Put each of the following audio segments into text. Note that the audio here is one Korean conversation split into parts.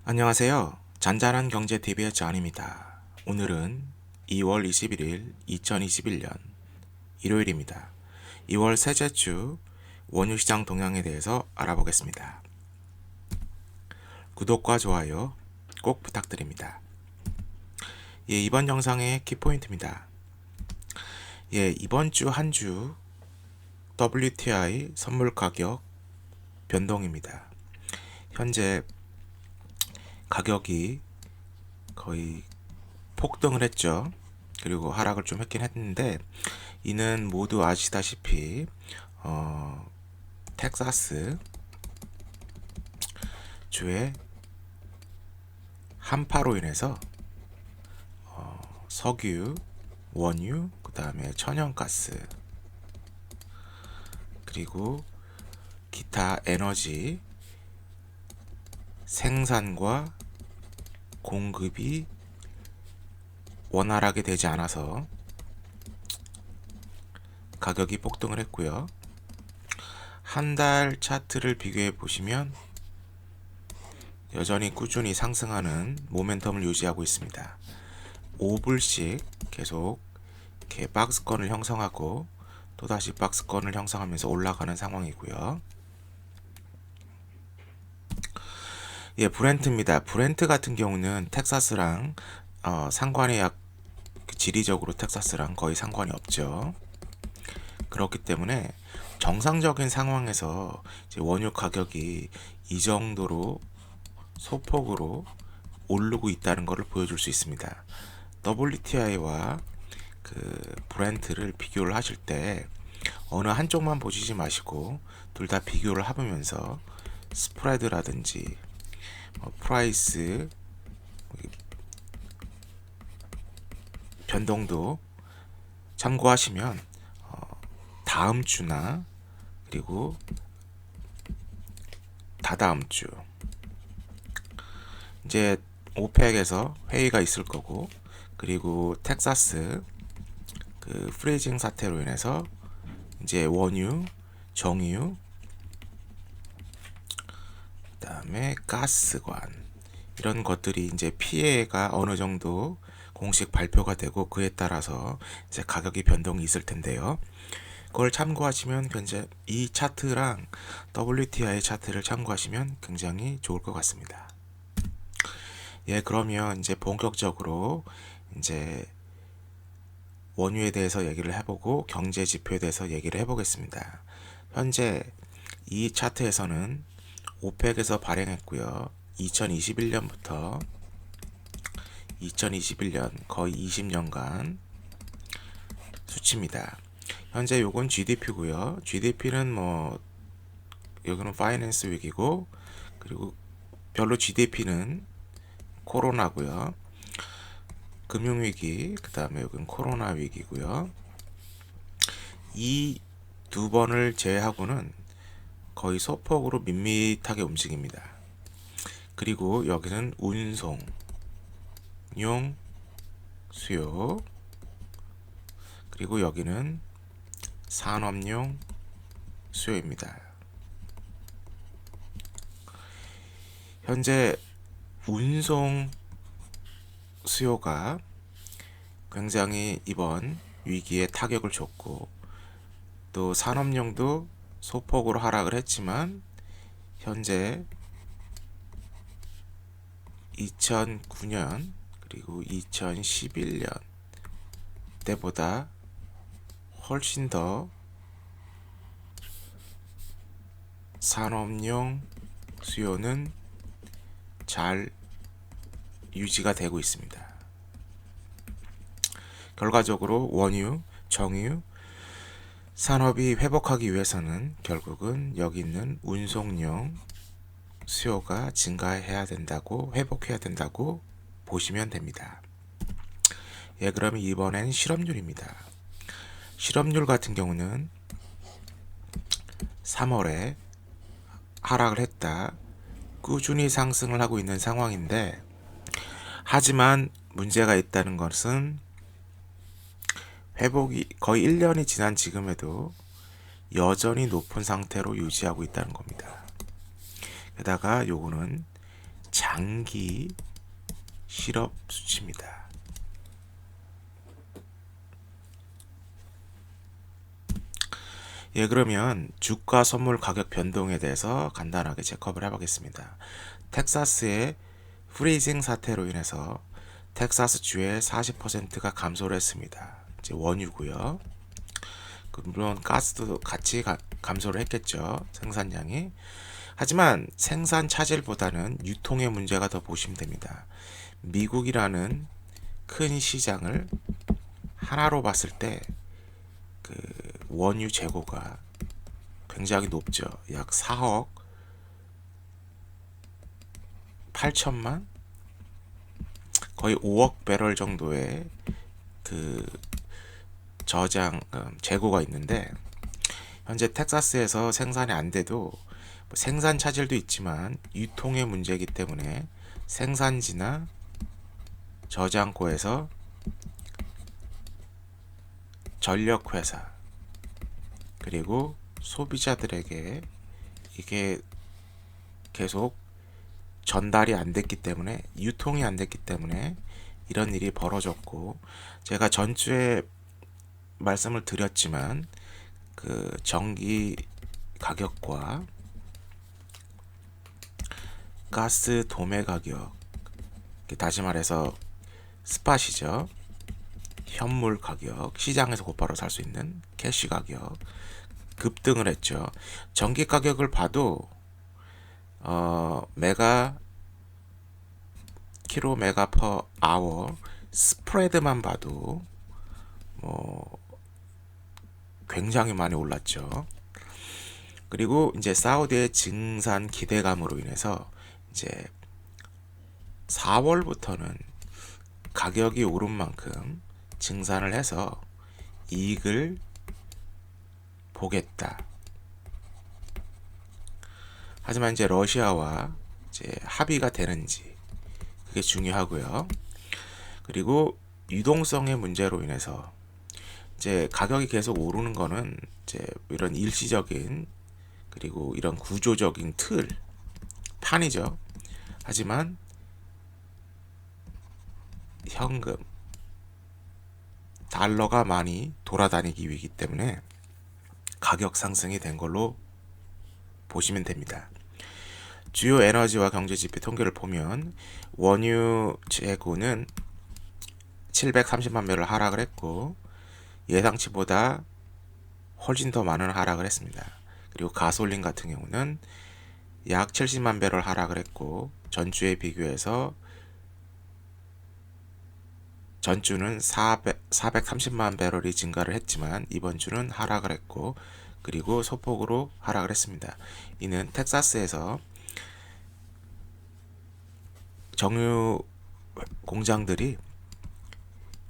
안녕하세요. 잔잔한 경제 TV의 잔입니다. 오늘은 2월 21일 2021년 일요일입니다. 2월 셋째 주 원유 시장 동향에 대해서 알아보겠습니다. 구독과 좋아요 꼭 부탁드립니다. 이번 영상의 키포인트입니다. 이번 주 한 주 WTI 선물 가격 변동입니다. 현재 가격이 거의 폭등을 했죠. 그리고 하락을 좀 했긴 했는데, 이는 모두 아시다시피 텍사스 주의 한파로 인해서 석유, 원유, 그 다음에 천연가스, 그리고 기타 에너지 생산과 공급이 원활하게 되지 않아서 가격이 폭등을 했고요. 한 달 차트를 비교해 보시면 여전히 꾸준히 상승하는 모멘텀을 유지하고 있습니다. 5불씩 계속 이렇게 박스권을 형성하고 또다시 박스권을 형성하면서 올라가는 상황이고요. 브렌트입니다. 브렌트 같은 경우는 텍사스랑 상관이 지리적으로 텍사스랑 거의 상관이 없죠. 그렇기 때문에 정상적인 상황에서 이제 원유 가격이 이 정도로 소폭으로 오르고 있다는 것을 보여줄 수 있습니다. WTI와 그 브렌트를 비교를 하실 때 어느 한쪽만 보시지 마시고 둘 다 비교를 해보면서 스프레드라든지 프라이스 변동도 참고하시면 다음 주나 그리고 다다음 주 이제 오펙에서 회의가 있을 거고, 그리고 텍사스 그 프리징 사태로 인해서 이제 원유, 정유, 그다음에 가스관 이런 것들이 이제 피해가 어느 정도 공식 발표가 되고 그에 따라서 이제 가격이 변동이 있을 텐데요. 그걸 참고하시면 현재 이 차트랑 WTI 차트를 참고하시면 굉장히 좋을 것 같습니다. 그러면 이제 본격적으로 이제 원유에 대해서 얘기를 해보고 경제 지표에 대해서 얘기를 해보겠습니다. 현재 이 차트에서는 오펙에서 발행했고요. 2021년부터 2021년 거의 20년간 수치입니다. 현재 요건 GDP고요. GDP는 뭐 여기는 파이낸스 위기고, 그리고 별로 GDP는 코로나고요. 금융위기, 그 다음에 여기는 코로나 위기고요. 이 두 번을 제외하고는 거의 소폭으로 밋밋하게 움직입니다. 그리고 여기는 운송용 수요, 그리고 여기는 산업용 수요입니다. 현재 운송 수요가 굉장히 이번 위기에 타격을 줬고, 또 산업용도 소폭으로 하락을 했지만 현재 2009년 그리고 2011년 때보다 훨씬 더 산업용 수요는 잘 유지가 되고 있습니다. 결과적으로 원유, 정유, 산업이 회복하기 위해서는 결국은 여기 있는 운송용 수요가 증가해야 된다고, 회복해야 된다고 보시면 됩니다. 그러면 이번엔 실업률입니다. 실업률 같은 경우는 3월에 하락을 했다 꾸준히 상승을 하고 있는 상황인데, 하지만 문제가 있다는 것은 회복이 거의 1년이 지난 지금에도 여전히 높은 상태로 유지하고 있다는 겁니다. 게다가 요거는 장기 실업 수치입니다. 예, 그러면 주가 선물 가격 변동에 대해서 간단하게 체크업을 해보겠습니다. 텍사스의 프리징 사태로 인해서 텍사스 주의 40%가 감소를 했습니다. 이제 원유고요. 물론 가스도 같이 감소를 했겠죠. 생산량이. 하지만 생산 차질보다는 유통의 문제가 더 보시면 됩니다. 미국이라는 큰 시장을 하나로 봤을 때 그 원유 재고가 굉장히 높죠. 약 4억 8천만 거의 5억 배럴 정도의 그 저장 재고가 있는데, 현재 텍사스에서 생산이 안 돼도 생산 차질도 있지만 유통의 문제이기 때문에 생산지나 저장고에서 전력회사 그리고 소비자들에게 이게 계속 전달이 안 됐기 때문에, 유통이 안 됐기 때문에 이런 일이 벌어졌고, 제가 전주에 말씀을 드렸지만 그 전기 가격과 가스 도매 가격, 다시 말해서 스팟이죠. 현물 가격, 시장에서 곧바로 살 수 있는 캐시 가격 급등을 했죠. 전기 가격을 봐도 메가 킬로 메가 퍼 아워 스프레드만 봐도 굉장히 많이 올랐죠. 그리고 이제 사우디의 증산 기대감으로 인해서 이제 4월부터는 가격이 오른 만큼 증산을 해서 이익을 보겠다. 하지만 이제 러시아와 이제 합의가 되는지, 그게 중요하고요. 그리고 유동성의 문제로 인해서 이제 가격이 계속 오르는 거는 이제 이런 일시적인 그리고 이런 구조적인 틀, 판이죠. 하지만 현금, 달러가 많이 돌아다니기 위기 때문에 가격 상승이 된 걸로 보시면 됩니다. 주요 에너지와 경제 지표 통계를 보면 원유 재고는 730만 배럴 하락을 했고 예상치보다 훨씬 더 많은 하락을 했습니다. 그리고 가솔린 같은 경우는 약 70만 배럴 하락을 했고, 전주에 비교해서 전주는 430만 배럴이 증가를 했지만 이번 주는 하락을 했고, 그리고 소폭으로 하락을 했습니다. 이는 텍사스에서 정유 공장들이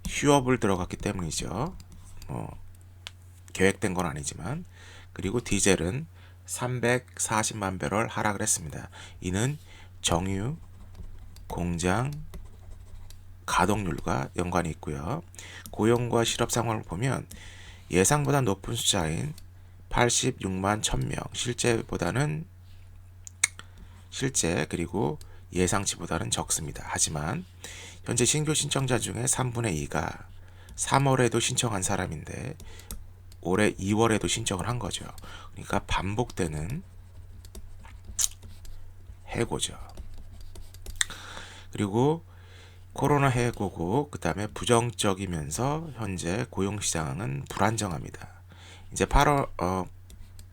휴업을 들어갔기 때문이죠. 계획된 건 아니지만. 그리고 디젤은 340만 배럴 하락을 했습니다. 이는 정유 공장 가동률과 연관이 있고요. 고용과 실업 상황을 보면 예상보다 높은 숫자인 86만 1000명, 실제 그리고 예상치보다는 적습니다. 하지만 현재 신규 신청자 중에 3분의 2가 3월에도 신청한 사람인데 올해 2월에도 신청을 한 거죠. 그러니까 반복되는 해고죠. 그리고 코로나 해고고, 그 다음에 부정적이면서 현재 고용시장은 불안정합니다. 이제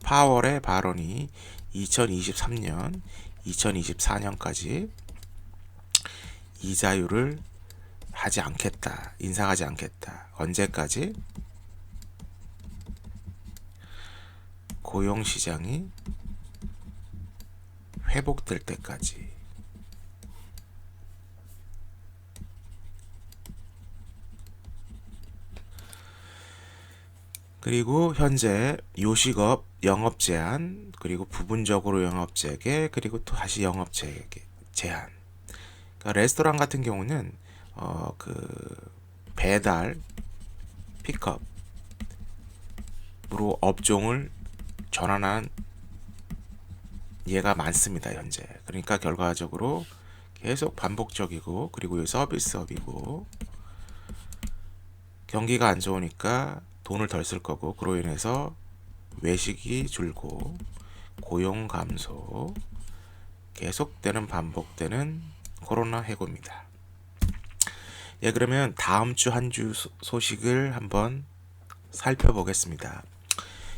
파월의 발언이 2023년, 2024년까지 이자율을 하지 않겠다, 인상하지 않겠다. 언제까지? 고용시장이 회복될 때까지. 그리고 현재 요식업 영업 제한, 그리고 부분적으로 영업 재개, 그리고 또 다시 영업 제한. 그러니까 레스토랑 같은 경우는 그 배달, 픽업으로 업종을 전환한 예가 많습니다, 현재. 그러니까 결과적으로 계속 반복적이고, 그리고 이 서비스업이고, 경기가 안 좋으니까 돈을 덜 쓸 거고, 그로 인해서 외식이 줄고 고용 감소, 계속되는 반복되는 코로나 해고입니다. 예, 그러면 다음 주 한 주 소식을 한번 살펴보겠습니다.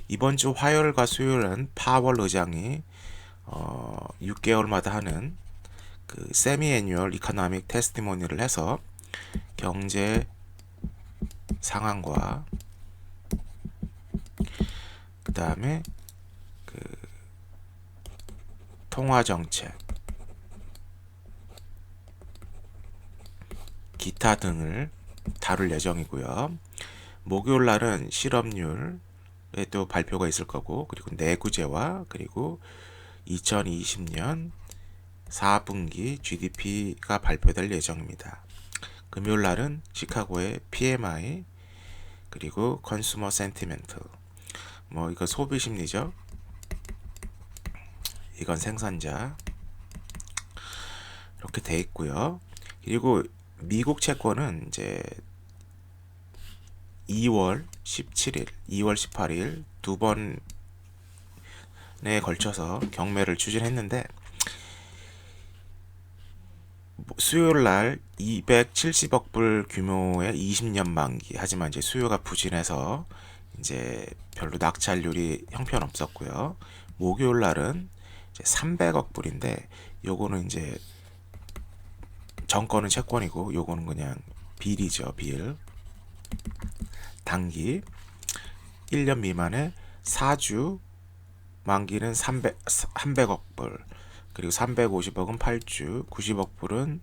이번 주 화요일과 수요일은 파월 의장이 6개월마다 하는 그 세미 애뉴얼 이코노믹 테스티모니를 해서 경제 상황과 그 다음에 그 통화 정책, 기타 등을 다룰 예정이고요. 목요일 날은 실업률에 또 발표가 있을 거고, 그리고 내구재와 그리고 2020년 4분기 GDP가 발표될 예정입니다. 금요일 날은 시카고의 PMI, 그리고 컨슈머 센티멘트, 뭐 이거 소비 심리죠. 이건 생산자, 이렇게 돼 있고요. 그리고 미국 채권은 이제 2월 17일, 2월 18일 두 번에 걸쳐서 경매를 추진했는데, 수요일 날 270억 불 규모의 20년 만기, 하지만 이제 수요가 부진해서 이제 별로 낙찰률이 형편없었고요. 목요일 날은 이제 300억 불인데, 요거는 이제 정권은 채권이고 요거는 그냥 빌이죠. 빌. 단기 1년 미만의 4주 만기는 300억 불, 그리고 350억은 8주, 90억 불은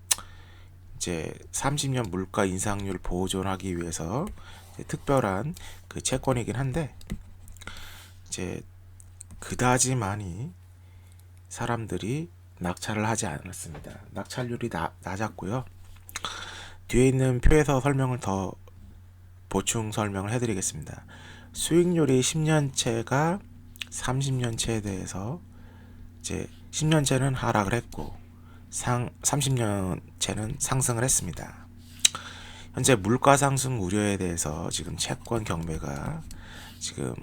이제 30년 물가 인상률 보존하기 위해서 특별한 그 채권이긴 한데, 이제 그다지 많이 사람들이 낙찰을 하지 않았습니다. 낙찰률이 낮았고요. 뒤에 있는 표에서 설명을 더 보충 설명을 해드리겠습니다. 수익률이 10년채가 30년채에 대해서 이제 10년채는 하락을 했고 30년채는 상승을 했습니다. 현재 물가 상승 우려에 대해서 지금 채권 경매가 지금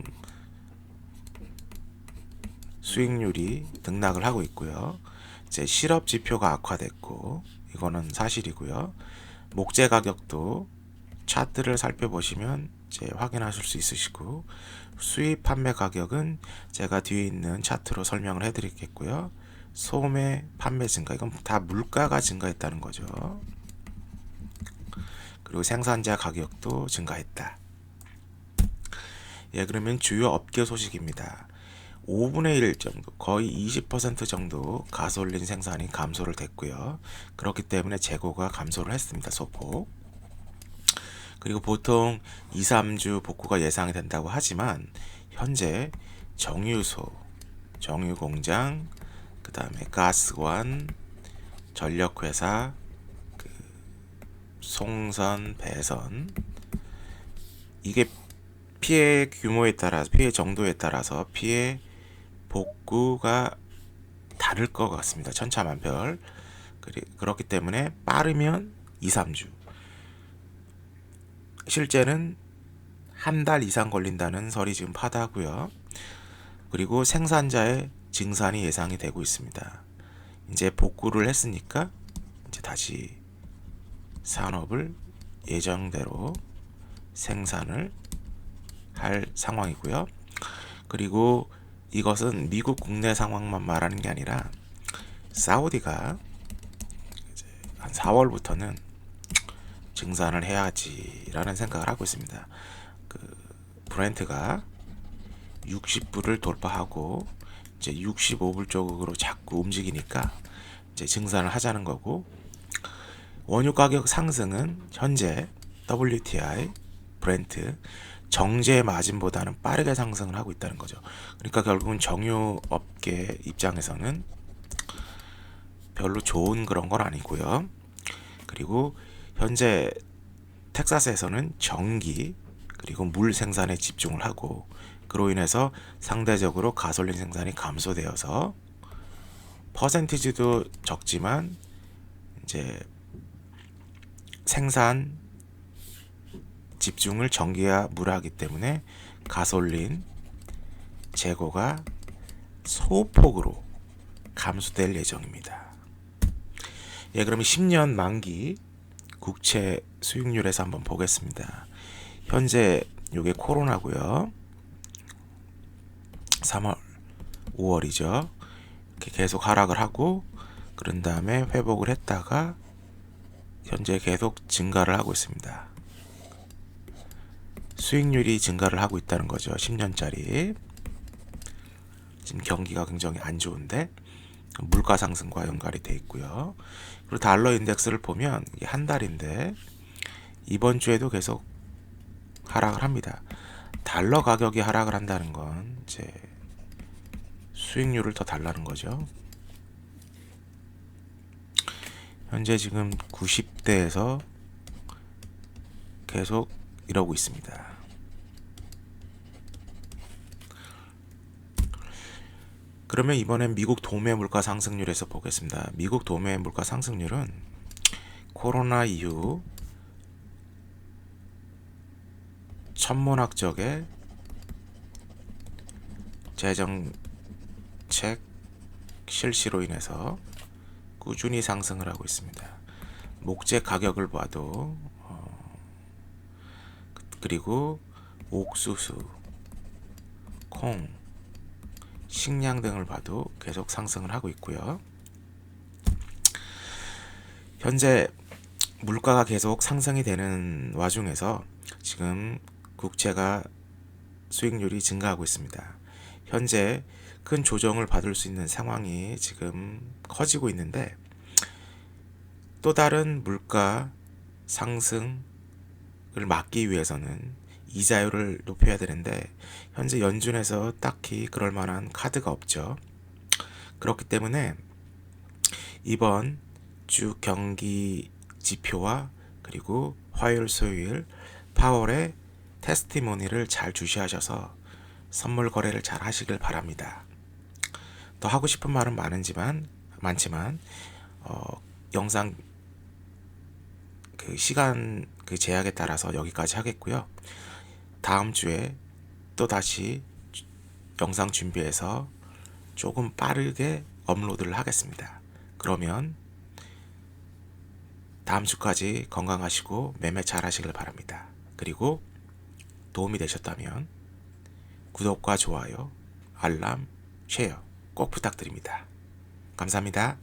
수익률이 등락을 하고 있고요. 이제 실업 지표가 악화됐고, 이거는 사실이고요. 목재 가격도 차트를 살펴보시면 이제 확인하실 수 있으시고, 수입 판매 가격은 제가 뒤에 있는 차트로 설명을 해드리겠고요. 소매 판매 증가, 이건 다 물가가 증가했다는 거죠. 그리고 생산자 가격도 증가했다. 예, 그러면 주요 업계 소식입니다. 5분의 1 정도, 거의 20% 정도 가솔린 생산이 감소를 됐고요. 그렇기 때문에 재고가 감소를 했습니다. 소폭. 그리고 보통 2, 3주 복구가 예상이 된다고 하지만 현재 정유소, 정유공장, 그 다음에 가스관, 전력회사, 그 송선, 배선, 이게 피해 규모에 따라서, 피해 정도에 따라서 피해 복구가 다를 것 같습니다. 천차만별. 그렇기 때문에 빠르면 2, 3주, 실제는 한 달 이상 걸린다는 설이 지금 파다하고요. 그리고 생산자의 증산이 예상이 되고 있습니다. 이제 복구를 했으니까 이제 다시 산업을 예정대로 생산을 할 상황이고요. 그리고 이것은 미국 국내 상황만 말하는 게 아니라 사우디가 한 4월부터는 증산을 해야지라는 생각을 하고 있습니다. 그 브렌트가 60불을 돌파하고 이제 65불 쪽으로 자꾸 움직이니까 이제 증산을 하자는 거고, 원유 가격 상승은 현재 WTI, 브렌트 정제 마진보다는 빠르게 상승을 하고 있다는 거죠. 그러니까 결국은 정유업계 입장에서는 별로 좋은 그런 건 아니고요. 그리고 현재 텍사스에서는 전기 그리고 물 생산에 집중을 하고, 그로 인해서 상대적으로 가솔린 생산이 감소되어서 퍼센티지도 적지만 이제 생산 집중을 전기와 물하기 때문에 가솔린 재고가 소폭으로 감소될 예정입니다. 예, 그러면 10년 만기 국채 수익률에서 한번 보겠습니다. 현재 이게 코로나고요. 3월, 5월이죠. 이렇게 계속 하락을 하고 그런 다음에 회복을 했다가 현재 계속 증가를 하고 있습니다. 수익률이 증가를 하고 있다는 거죠. 10년짜리. 지금 경기가 굉장히 안 좋은데 물가 상승과 연관이 돼 있고요. 그리고 달러 인덱스를 보면 이게 한 달인데 이번 주에도 계속 하락을 합니다. 달러 가격이 하락을 한다는 건 이제 수익률을 더 달라는 거죠. 현재 지금 90대에서 계속 이러고 있습니다. 그러면 이번엔 미국 도매 물가 상승률에서 보겠습니다. 미국 도매 물가 상승률은 코로나 이후 천문학적의 재정책 실시로 인해서 꾸준히 상승을 하고 있습니다. 목재 가격을 봐도 그리고 옥수수, 콩, 식량 등을 봐도 계속 상승을 하고 있고요. 현재 물가가 계속 상승이 되는 와중에서 지금 국채가 수익률이 증가하고 있습니다. 현재 큰 조정을 받을 수 있는 상황이 지금 커지고 있는데 또 다른 물가 상승을 막기 위해서는 이자율을 높여야 되는데 현재 연준에서 딱히 그럴 만한 카드가 없죠. 그렇기 때문에 이번 주 경기 지표와 그리고 화요일 수요일 파월의 테스티모니를 잘 주시하셔서 선물 거래를 잘 하시길 바랍니다. 더 하고 싶은 말은 많지만 영상 그 시간 그 제약에 따라서 여기까지 하겠고요. 다음 주에 또 다시 영상 준비해서 조금 빠르게 업로드를 하겠습니다. 그러면 다음 주까지 건강하시고 매매 잘 하시길 바랍니다. 그리고 도움이 되셨다면 구독과 좋아요, 알람, 쉐어 꼭 부탁드립니다. 감사합니다.